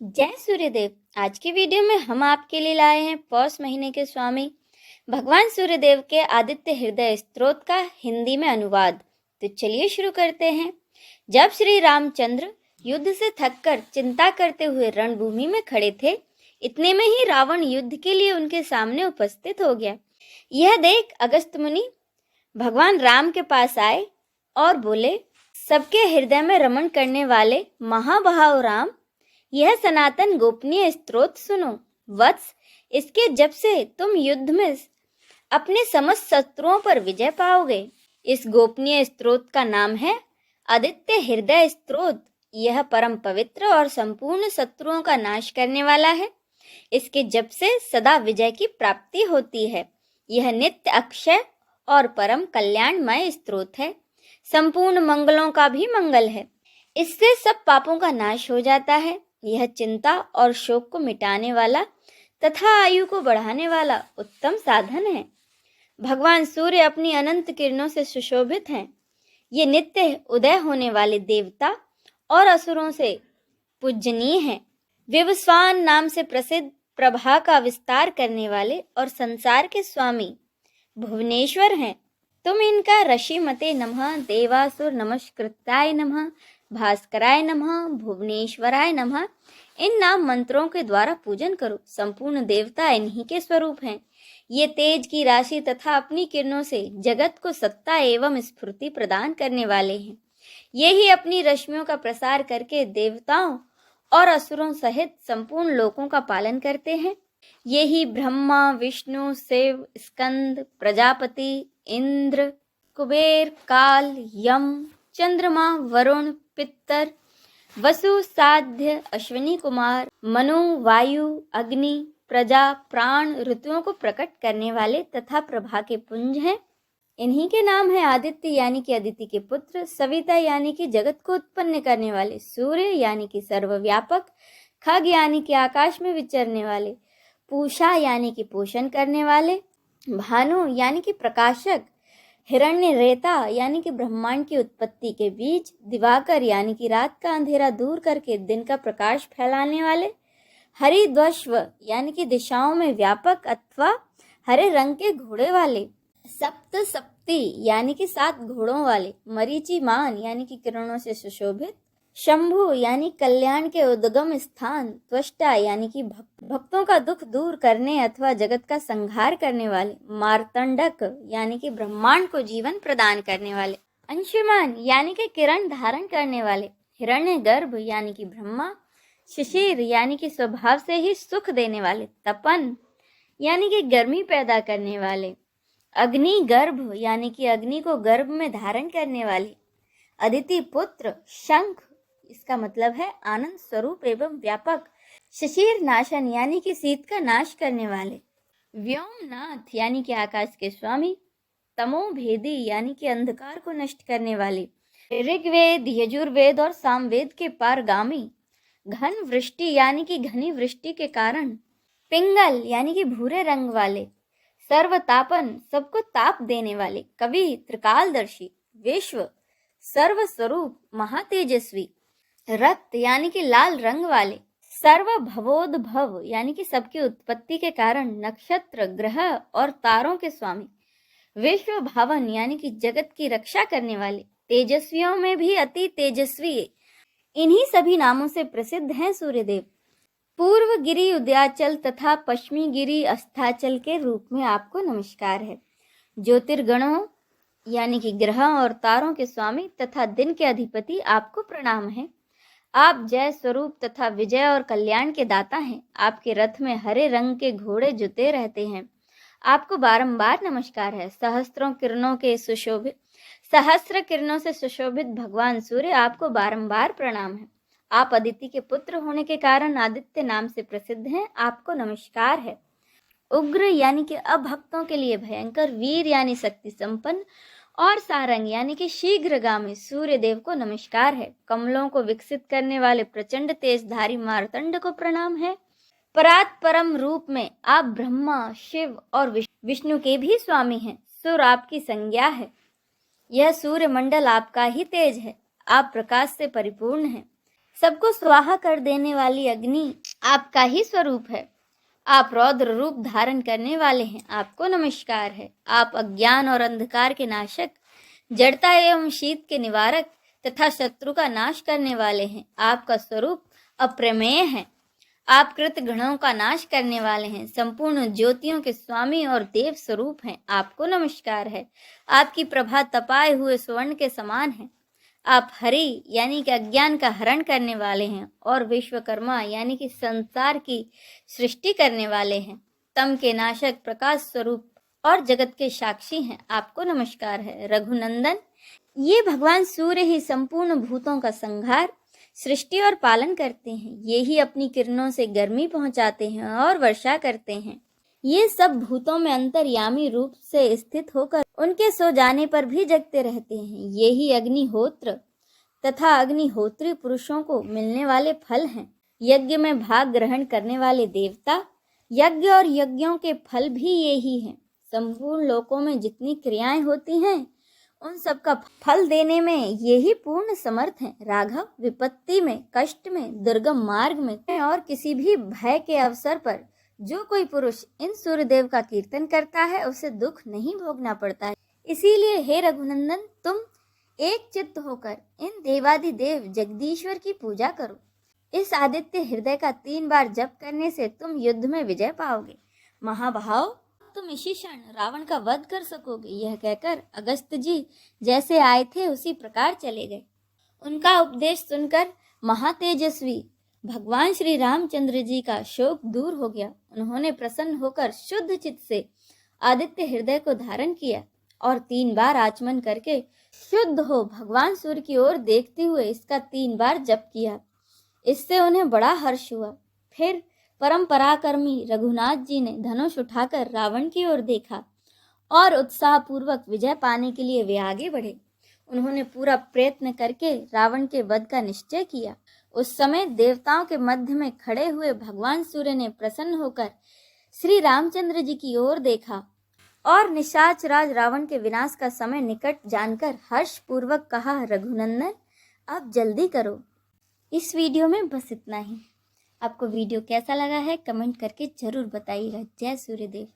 जय सूर्यदेव। आज की वीडियो में हम आपके लिए लाए हैं पौष महीने के स्वामी भगवान सूर्यदेव के आदित्य हृदय स्तोत्र का हिंदी में अनुवाद। तो चलिए शुरू करते हैं। जब श्री रामचंद्र युद्ध से थककर चिंता करते हुए रणभूमि में खड़े थे, इतने में ही रावण युद्ध के लिए उनके सामने उपस्थित हो गया। यह देख अगस्त्य मुनि भगवान राम के पास आए और बोले, सबके हृदय में रमण करने वाले महाभाव राम, यह सनातन गोपनीय स्तोत्र सुनो। वत्स, इसके जप से तुम युद्ध में अपने समस्त शत्रुओं पर विजय पाओगे। इस गोपनीय स्तोत्र का नाम है आदित्य हृदय स्तोत्र। यह परम पवित्र और संपूर्ण शत्रुओं का नाश करने वाला है। इसके जप से सदा विजय की प्राप्ति होती है। यह नित्य अक्षय और परम कल्याणमय स्तोत्र है। संपूर्ण मंगलों का भी मंगल है। इससे सब पापों का नाश हो जाता है। यह चिंता और शोक को मिटाने वाला तथा आयु को बढ़ाने वाला उत्तम साधन है। भगवान सूर्य अपनी अनंत किरणों से सुशोभित हैं। ये नित्य उदय होने वाले देवता और असुरों से पूजनीय हैं। विवस्वान नाम से प्रसिद्ध प्रभा का विस्तार करने वाले और संसार के स्वामी भुवनेश्वर हैं। तुम इनका ऋषिमते नमः, देवासुर नमस्कृताय नमः, भास्कराय नमः, भुवनेश्वराय नमः, इन नाम मंत्रों के द्वारा पूजन करो। संपूर्ण देवता इन्हीं के स्वरूप हैं। ये तेज की राशि तथा अपनी किरणों से जगत को सत्ता एवं स्फूर्ति प्रदान करने वाले हैं। ये ही अपनी रश्मियों का प्रसार करके देवताओं और असुरों सहित संपूर्ण लोकों का पालन करते हैं। ये ही ब्रह्मा, विष्णु, शिव, स्कंद, प्रजापति, इंद्र, कुबेर, काल, यम, चंद्रमा, वरुण, पितर, वसु, साध्य, अश्विनी कुमार, मनु, वायु, अग्नि, प्रजा, प्राण, ऋतुओं को प्रकट करने वाले तथा प्रभा के पुंज हैं। इन्हीं के नाम है आदित्य यानी कि अदिति के पुत्र, सविता यानी कि जगत को उत्पन्न करने वाले, सूर्य यानी कि सर्वव्यापक, खग यानी कि आकाश में विचरने वाले, पूषा यानी कि पोषण करने वाले, भानु यानी कि प्रकाशक, हिरण्य रेता यानी कि ब्रह्मांड की उत्पत्ति के बीज, दिवाकर यानी कि रात का अंधेरा दूर करके दिन का प्रकाश फैलाने वाले, हरिध्वस्व यानी कि दिशाओं में व्यापक अथवा हरे रंग के घोड़े वाले, सप्त सप्ती यानी कि 7 घोड़ों वाले, मरीचिमान यानी कि किरणों से सुशोभित, शंभु यानी कल्याण के उद्गम स्थान, त्वष्टा यानी कि भक्तों का दुख दूर करने अथवा जगत का संहार करने वाले, मार्तंडक यानी कि ब्रह्मांड को जीवन प्रदान करने वाले, अंशुमान यानी कि किरण धारण करने वाले, हिरण्यगर्भ यानी कि ब्रह्मा, शिशिर यानी कि स्वभाव से ही सुख देने वाले, तपन यानी कि गर्मी पैदा करने वाले, अग्नि गर्भ यानी कि अग्नि को गर्भ में धारण करने वाले, अदिति पुत्र, शंख इसका मतलब है आनंद स्वरूप एवं व्यापक, शिशिर नाशन यानी कि शीत का नाश करने वाले, व्योमनाथ यानी कि आकाश के स्वामी, तमोभेदी यानी कि अंधकार को नष्ट करने वाले, ऋग्वेद, यजुर्वेद और सामवेद के पारगामी, घन वृष्टि यानी कि घनी वृष्टि के कारण, पिंगल यानी कि भूरे रंग वाले, सर्वतापन सबको ताप देने वाले, कवि त्रिकालदर्शी, विश्व सर्वस्वरूप महातेजस्वी, रक्त यानी कि लाल रंग वाले, सर्वभवोद्भव यानी कि सबकी उत्पत्ति के कारण, नक्षत्र, ग्रह और तारों के स्वामी, विश्व भावन यानी कि जगत की रक्षा करने वाले, तेजस्वियों में भी अति तेजस्वी, इन्हीं सभी नामों से प्रसिद्ध हैं सूर्यदेव। पूर्व गिरि उदयाचल तथा पश्चिमी गिरि अस्ताचल के रूप में आपको नमस्कार है। ज्योतिर्गणों यानी कि ग्रह और तारों के स्वामी तथा दिन के अधिपति आपको प्रणाम है। आप जय स्वरूप तथा विजय और कल्याण के दाता हैं। आपके रथ में हरे रंग के घोड़े जुते रहते हैं। आपको बारंबार नमस्कार है। सहस्र किरणों से सुशोभित भगवान सूर्य आपको बारंबार प्रणाम है। आप अदिति के पुत्र होने के कारण आदित्य नाम से प्रसिद्ध हैं। आपको नमस्कार है। उग्र यानी कि अभक्तों के लिए भयंकर, वीर यानी शक्ति संपन्न और सारंग यानी कि शीघ्रगामी सूर्य देव को नमस्कार है। कमलों को विकसित करने वाले प्रचंड तेजधारी मार्तंड को प्रणाम है। परात परम रूप में आप ब्रह्मा, शिव और विष्णु के भी स्वामी हैं। सुर आपकी संज्ञा है। यह सूर्य मंडल आपका ही तेज है। आप प्रकाश से परिपूर्ण हैं। सबको स्वाहा कर देने वाली अग्नि आपका ही स्वरूप है। आप रौद्र रूप धारण करने वाले हैं, आपको नमस्कार है। आप अज्ञान और अंधकार के नाशक, जड़ता एवं शीत के निवारक तथा शत्रु का नाश करने वाले हैं। आपका स्वरूप अप्रमेय है। आप कृत गणों का नाश करने वाले हैं, संपूर्ण ज्योतियों के स्वामी और देव स्वरूप हैं, आपको नमस्कार है। आपकी प्रभा तपाए हुए स्वर्ण के समान है। आप हरि यानी कि अज्ञान का हरण करने वाले हैं और विश्वकर्मा यानी कि संसार की सृष्टि करने वाले हैं। तम के नाशक, प्रकाश स्वरूप और जगत के साक्षी हैं, आपको नमस्कार है। रघुनंदन, ये भगवान सूर्य ही संपूर्ण भूतों का संहार, सृष्टि और पालन करते हैं। ये ही अपनी किरणों से गर्मी पहुंचाते हैं और वर्षा करते हैं। ये सब भूतों में अंतर्यामी रूप से स्थित होकर उनके सो जाने पर भी जगते रहते हैं। ये ही अग्निहोत्र तथा अग्निहोत्री पुरुषों को मिलने वाले फल हैं। यज्ञ में भाग ग्रहण करने वाले देवता, यज्ञ और यज्ञों के फल भी ये ही हैं। संपूर्ण लोकों में जितनी क्रियाएं होती हैं उन सब का फल देने में ये ही पूर्ण समर्थ हैं। राघव, विपत्ति में, कष्ट में, दुर्गम मार्ग में और किसी भी भय के अवसर पर जो कोई पुरुष इन सूर्यदेव का कीर्तन करता है उसे दुख नहीं भोगना पड़ता है। इसीलिए हे रघुनंदन, तुम एक चित्त होकर इन देवादिदेव जगदीश्वर की पूजा करो। इस आदित्य हृदय का 3 बार जप करने से तुम युद्ध में विजय पाओगे। महाभाव, तुम इसी क्षण रावण का वध कर सकोगे। यह कहकर अगस्त्य जी जैसे आए थे उसी प्रकार चले गए। उनका उपदेश सुनकर महातेजस्वी भगवान श्री रामचंद्र जी का शोक दूर हो गया। उन्होंने प्रसन्न होकर शुद्ध चित्त से आदित्य हृदय को धारण किया और 3 बार आचमन करके शुद्ध हो भगवान सूर्य की ओर देखते हुए इसका 3 बार जप किया। इससे उन्हें बड़ा हर्ष हुआ। फिर परम पराक्रमी रघुनाथ जी ने धनुष उठाकर रावण की ओर देखा और उत्साहपूर्वक विजय पाने के लिए वे आगे बढ़े। उन्होंने पूरा प्रयत्न करके रावण के वध का निश्चय किया। उस समय देवताओं के मध्य में खड़े हुए भगवान सूर्य ने प्रसन्न होकर श्री रामचंद्र जी की ओर देखा और निशाच राज रावण के विनाश का समय निकट जानकर हर्ष पूर्वक कहा, रघुनंदन अब जल्दी करो। इस वीडियो में बस इतना ही। आपको वीडियो कैसा लगा है कमेंट करके जरूर बताइएगा। जय सूर्यदेव।